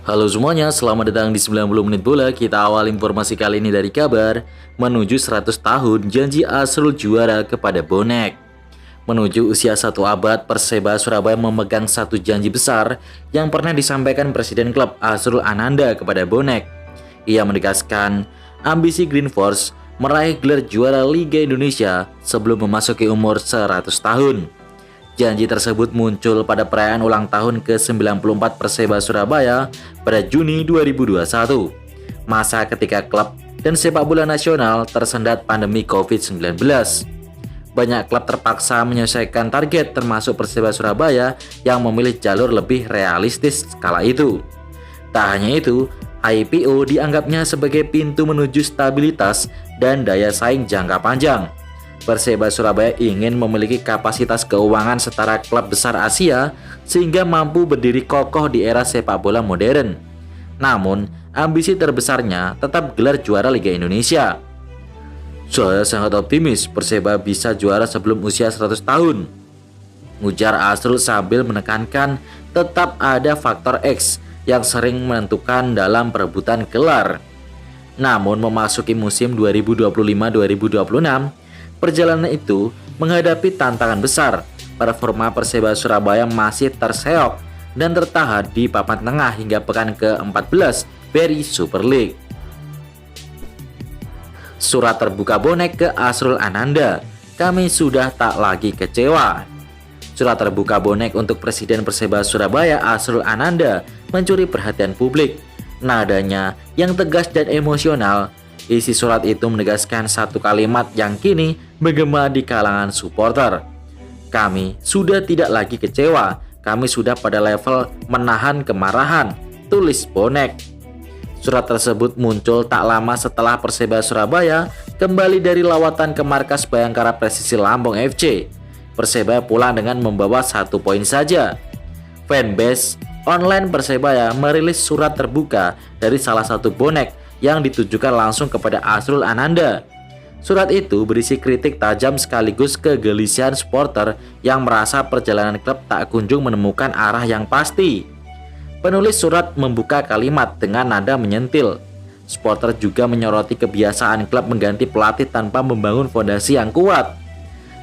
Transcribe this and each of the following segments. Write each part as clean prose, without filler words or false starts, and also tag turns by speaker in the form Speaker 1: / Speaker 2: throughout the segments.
Speaker 1: Halo semuanya, selamat datang di 90 menit bola. Kita awal informasi kali ini dari kabar menuju 100 tahun janji Asrul juara kepada bonek. Menuju usia 1 abad, Perseba Surabaya memegang satu janji besar yang pernah disampaikan Presiden klub Azrul Ananda kepada bonek. Ia menegaskan ambisi Green Force meraih gelar juara Liga Indonesia sebelum memasuki umur 100 tahun. Janji tersebut muncul pada perayaan ulang tahun ke-94 Perseba Surabaya pada Juni 2021, masa ketika klub dan sepak bola nasional tersendat pandemi COVID-19. Banyak klub terpaksa menyelesaikan target termasuk Perseba Surabaya yang memilih jalur lebih realistis kala itu. Tak hanya itu, IPO dianggapnya sebagai pintu menuju stabilitas dan daya saing jangka panjang. Perseba Surabaya ingin memiliki kapasitas keuangan setara klub besar Asia sehingga mampu berdiri kokoh di era sepak bola modern. Namun, ambisi terbesarnya tetap gelar juara Liga Indonesia. Saya sangat optimis Perseba bisa juara sebelum usia 100 tahun, ujar Asrul sambil menekankan tetap ada faktor X yang sering menentukan dalam perebutan gelar. Namun memasuki musim 2025-2026, perjalanan itu menghadapi tantangan besar. Performa Perseba Surabaya masih terseok dan tertahan di papan tengah hingga pekan ke-14 Beri Super League. Surat terbuka bonek ke Asrul Ananda, kami sudah tak lagi kecewa. Surat terbuka bonek untuk Presiden Perseba Surabaya Asrul Ananda mencuri perhatian publik. Nadanya yang tegas dan emosional. Isi surat itu menegaskan satu kalimat yang kini menggema di kalangan supporter. Kami sudah tidak lagi kecewa, kami sudah pada level menahan kemarahan, tulis bonek. Surat tersebut muncul tak lama setelah Perseba Surabaya kembali dari lawatan ke markas Bayangkara Presisi Lampung FC. Persebaya pulang dengan membawa 1 poin saja. Fanbase online Persebaya merilis surat terbuka dari salah satu bonek yang ditujukan langsung kepada Asrul Ananda. Surat itu berisi kritik tajam sekaligus kegelisahan supporter yang merasa perjalanan klub tak kunjung menemukan arah yang pasti. Penulis surat membuka kalimat dengan nada menyentil. Supporter juga menyoroti kebiasaan klub mengganti pelatih tanpa membangun fondasi yang kuat.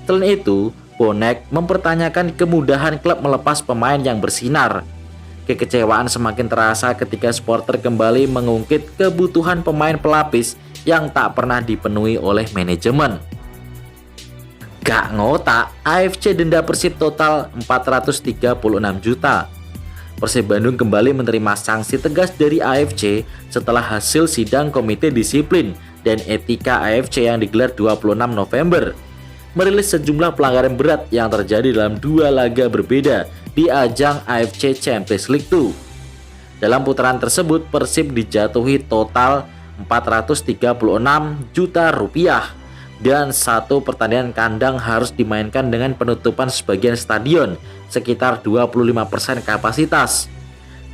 Speaker 1: Selain itu, bonek mempertanyakan kemudahan klub melepas pemain yang bersinar. Kekecewaan semakin terasa ketika supporter kembali mengungkit kebutuhan pemain pelapis yang tak pernah dipenuhi oleh manajemen. Gak ngotak, AFC denda Persib total 436 juta. Persib Bandung kembali menerima sanksi tegas dari AFC setelah hasil sidang Komite Disiplin dan Etika AFC yang digelar 26 November. Merilis sejumlah pelanggaran berat yang terjadi dalam 2 laga berbeda di ajang AFC Champions League 2. Dalam putaran tersebut, Persib dijatuhi total 436 juta rupiah dan 1 pertandingan kandang harus dimainkan dengan penutupan sebagian stadion sekitar 25% kapasitas.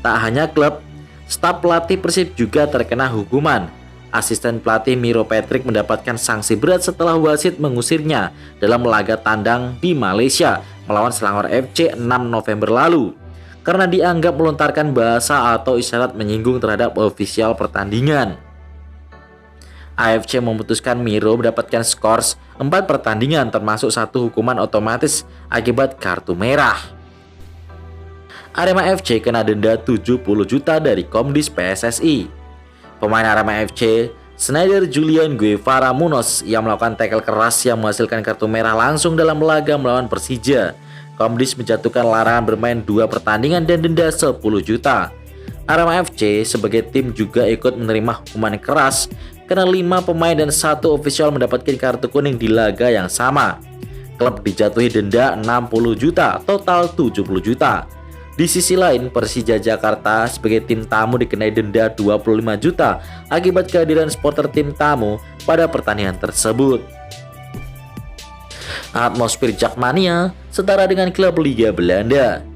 Speaker 1: Tak hanya klub, staf pelatih Persib juga terkena hukuman. Asisten pelatih Miro Patrick mendapatkan sanksi berat setelah wasit mengusirnya dalam laga tandang di Malaysia melawan Selangor FC 6 November lalu karena dianggap melontarkan bahasa atau isyarat menyinggung terhadap ofisial pertandingan. AFC memutuskan Miro mendapatkan skors 4 pertandingan termasuk 1 hukuman otomatis akibat kartu merah. Arema FC kena denda 70 juta dari Komdis PSSI. Pemain Arema FC, Snyder Julian Guevara Munoz yang melakukan tackle keras yang menghasilkan kartu merah langsung dalam laga melawan Persija. Komdis menjatuhkan larangan bermain 2 pertandingan dan denda 10 juta. Arema FC sebagai tim juga ikut menerima hukuman keras karena 5 pemain dan 1 ofisial mendapatkan kartu kuning di laga yang sama. Klub dijatuhi denda 60 juta, total 70 juta. Di sisi lain, Persija Jakarta sebagai tim tamu dikenai denda 25 juta akibat kehadiran supporter tim tamu pada pertandingan tersebut. Atmosfer Jakmania setara dengan klub Liga Belanda.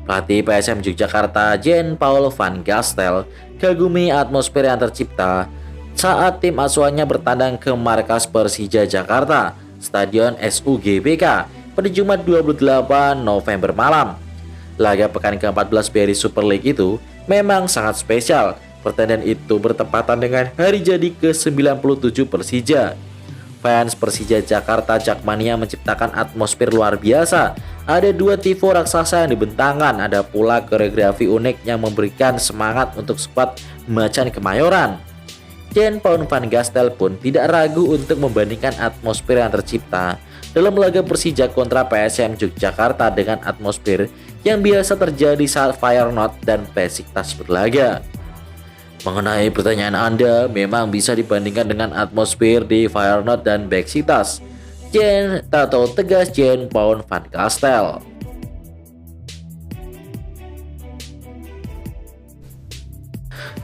Speaker 1: Pelatih PSM Yogyakarta Jean Paul van Gastel kagumi atmosfer yang tercipta saat tim asuhannya bertandang ke markas Persija Jakarta, Stadion SUGBK pada Jumat 28 November malam. Laga pekan ke-14 BRI Super League itu memang sangat spesial. Pertandingan itu bertepatan dengan hari jadi ke-97 Persija. Fans Persija Jakarta Jakmania menciptakan atmosfer luar biasa. Ada dua tifo raksasa yang dibentangkan, ada pula koreografi unik yang memberikan semangat untuk skuad Macan Kemayoran. Jean-Paul Van Gastel pun tidak ragu untuk membandingkan atmosfer yang tercipta dalam laga Persija kontra PSM Yogyakarta dengan atmosfer yang biasa terjadi saat Feyenoord dan Besiktas berlaga. Mengenai pertanyaan Anda, memang bisa dibandingkan dengan atmosfer di Feyenoord dan Besiktas. Tato tegas Jean-Paul Van Gastel.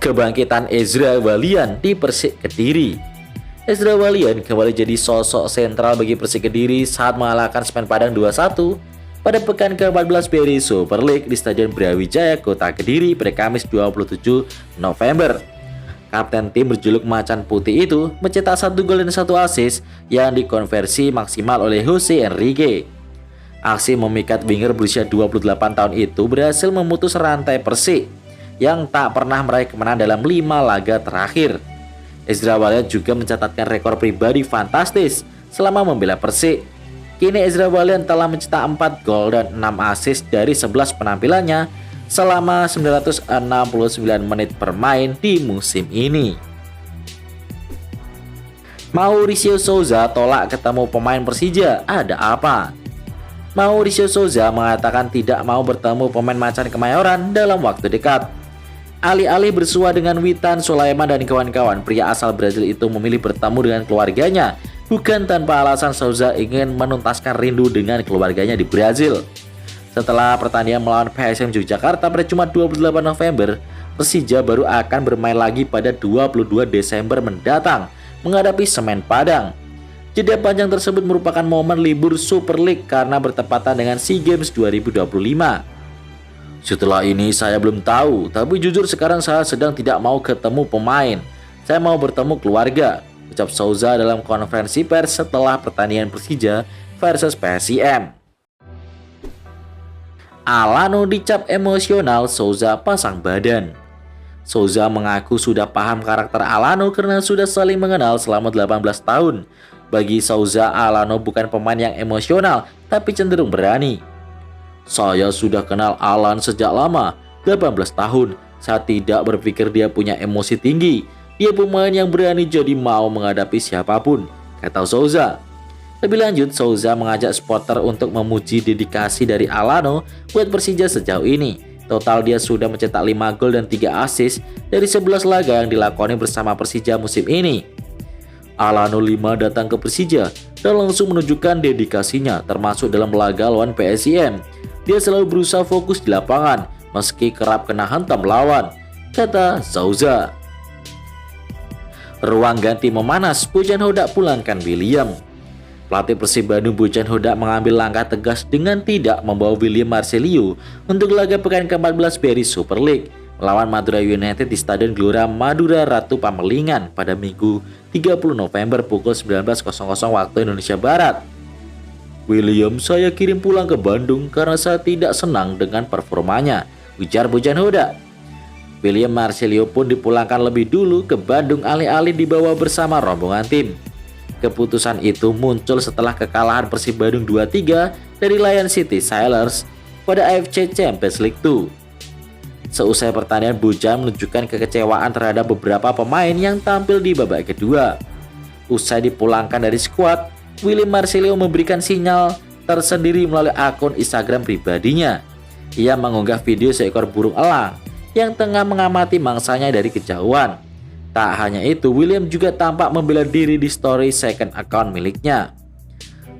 Speaker 1: Kebangkitan Ezra Walian di Persik Kediri. Ezra Walian kembali jadi sosok sentral bagi Persik Kediri saat mengalahkan Semen Padang 2-1 pada pekan ke-14 BRI Super League di Stadion Brawijaya, Kota Kediri pada Kamis 27 November. Kapten tim berjuluk Macan Putih itu mencetak 1 gol dan 1 assist yang dikonversi maksimal oleh Jose Enrique. Aksi memikat winger berusia 28 tahun itu berhasil memutus rantai Persik yang tak pernah meraih kemenangan dalam 5 laga terakhir. Ezra Walian juga mencatatkan rekor pribadi fantastis selama membela Persik. Kini Ezra Walian telah mencetak 4 gol dan 6 assist dari 11 penampilannya selama 969 menit bermain di musim ini. Mauricio Souza tolak ketemu pemain Persija, ada apa? Mauricio Souza mengatakan tidak mau bertemu pemain Macan Kemayoran dalam waktu dekat. Alih-alih bersua dengan Witan Sulaiman dan kawan-kawan, pria asal Brazil itu memilih bertemu dengan keluarganya. Bukan tanpa alasan Souza ingin menuntaskan rindu dengan keluarganya di Brazil. Setelah pertandingan melawan PSM Yogyakarta pada Jumat 28 November, Persija baru akan bermain lagi pada 22 Desember mendatang menghadapi Semen Padang. Jeda panjang tersebut merupakan momen libur Super League karena bertepatan dengan SEA Games 2025. Setelah ini saya belum tahu, tapi jujur sekarang saya sedang tidak mau ketemu pemain. Saya mau bertemu keluarga, ucap Souza dalam konferensi pers setelah pertandingan Persija versus PSIM. Alano dicap emosional, Souza pasang badan. Souza mengaku sudah paham karakter Alano karena sudah saling mengenal selama 18 tahun. Bagi Souza, Alano bukan pemain yang emosional, tapi cenderung berani. Saya sudah kenal Alan sejak lama, 18 tahun. Saya tidak berpikir dia punya emosi tinggi. Dia pemain yang berani jadi mau menghadapi siapapun, kata Souza. Lebih lanjut, Souza mengajak supporter untuk memuji dedikasi dari Alano buat Persija sejauh ini. Total dia sudah mencetak 5 gol dan 3 assist dari 11 laga yang dilakoni bersama Persija musim ini. Alano 5 datang ke Persija dan langsung menunjukkan dedikasinya, termasuk dalam laga lawan PSIM. Dia selalu berusaha fokus di lapangan meski kerap kena hantam lawan, kata Souza. Ruang ganti memanas, Bojan Hodak pulangkan William. Pelatih Persib Bandung Bojan Hodak mengambil langkah tegas dengan tidak membawa William Marcelino untuk laga pekan ke-14 BRI Super League melawan Madura United di Stadion Gelora Madura Ratu Pamelingan pada Minggu 30 November pukul 19.00 waktu Indonesia Barat. William saya kirim pulang ke Bandung karena saya tidak senang dengan performanya, ujar Bojan Hodak. William Marcelino pun dipulangkan lebih dulu ke Bandung alih-alih dibawa bersama rombongan tim. Keputusan itu muncul setelah kekalahan Persib Bandung 2-3 dari Lion City Sailors pada AFC Champions League 2. Seusai pertandingan, Bojan menunjukkan kekecewaan terhadap beberapa pemain yang tampil di babak kedua. Usai dipulangkan dari skuad, William Marcelino memberikan sinyal tersendiri melalui akun Instagram pribadinya. Ia mengunggah video seekor burung elang yang tengah mengamati mangsanya dari kejauhan. Tak hanya itu, William juga tampak membela diri di story second account miliknya.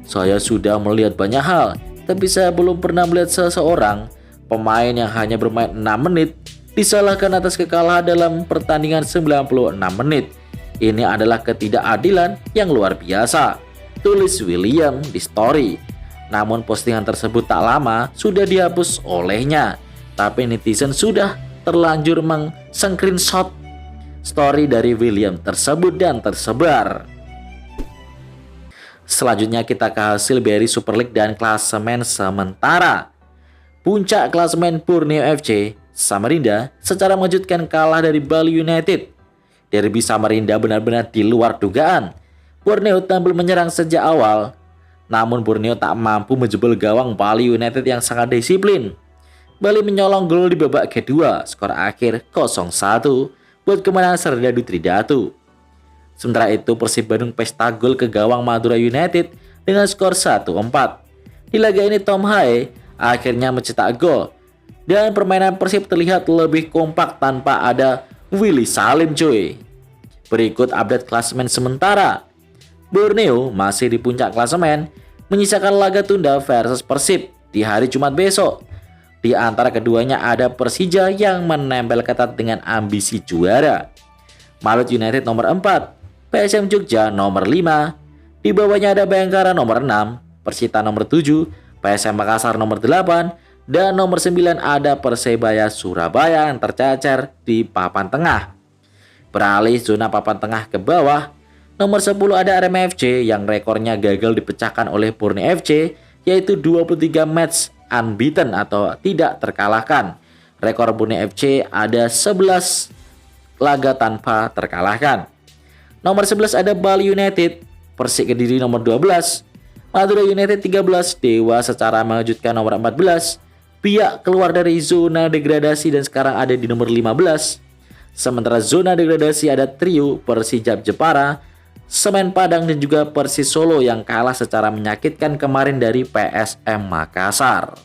Speaker 1: Saya sudah melihat banyak hal, tapi saya belum pernah melihat seseorang pemain yang hanya bermain 6 menit disalahkan atas kekalahan dalam pertandingan 96 menit. Ini adalah ketidakadilan yang luar biasa, tulis William di story. Namun postingan tersebut tak lama sudah dihapus olehnya. Tapi netizen sudah terlanjur meng-screenshot story dari William tersebut dan tersebar. Selanjutnya kita ke hasil BRI Super League dan klasemen sementara. Puncak klasemen Borneo FC Samarinda secara mengejutkan kalah dari Bali United. Derby Samarinda benar-benar di luar dugaan. Borneo tampil menyerang sejak awal, namun Borneo tak mampu menjebol gawang Bali United yang sangat disiplin. Bali menyolong gol di babak kedua, skor akhir 0-1 buat kemenangan Serdadu Tridatu. Sementara itu Persib Bandung pesta gol ke gawang Madura United dengan skor 1-4. Di laga ini Tom Hae akhirnya mencetak gol dan permainan Persib terlihat lebih kompak tanpa ada Willy Salim cuy. Berikut update klasemen sementara. Borneo masih di puncak klasemen, menyisakan laga tunda versus Persib di hari Jumat besok. Di antara keduanya ada Persija yang menempel ketat dengan ambisi juara. Malut United nomor 4, PSM Jogja nomor 5, di bawahnya ada Bayangkara nomor 6, Persita nomor 7, PSM Makassar nomor 8, dan nomor 9 ada Persebaya Surabaya yang tercecer di papan tengah. Beralih zona papan tengah ke bawah, nomor 10 ada Arema FC yang rekornya gagal dipecahkan oleh Borneo FC, yaitu 23 match unbeaten atau tidak terkalahkan. Rekor Borneo FC ada 11 laga tanpa terkalahkan. Nomor 11 ada Bali United, Persik Kediri nomor 12, Madura United 13, Dewa secara mengejutkan nomor 14, Biak keluar dari zona degradasi dan sekarang ada di nomor 15. Sementara zona degradasi ada trio Persijap Jepara, Semen Padang dan juga Persis Solo yang kalah secara menyakitkan kemarin dari PSM Makassar.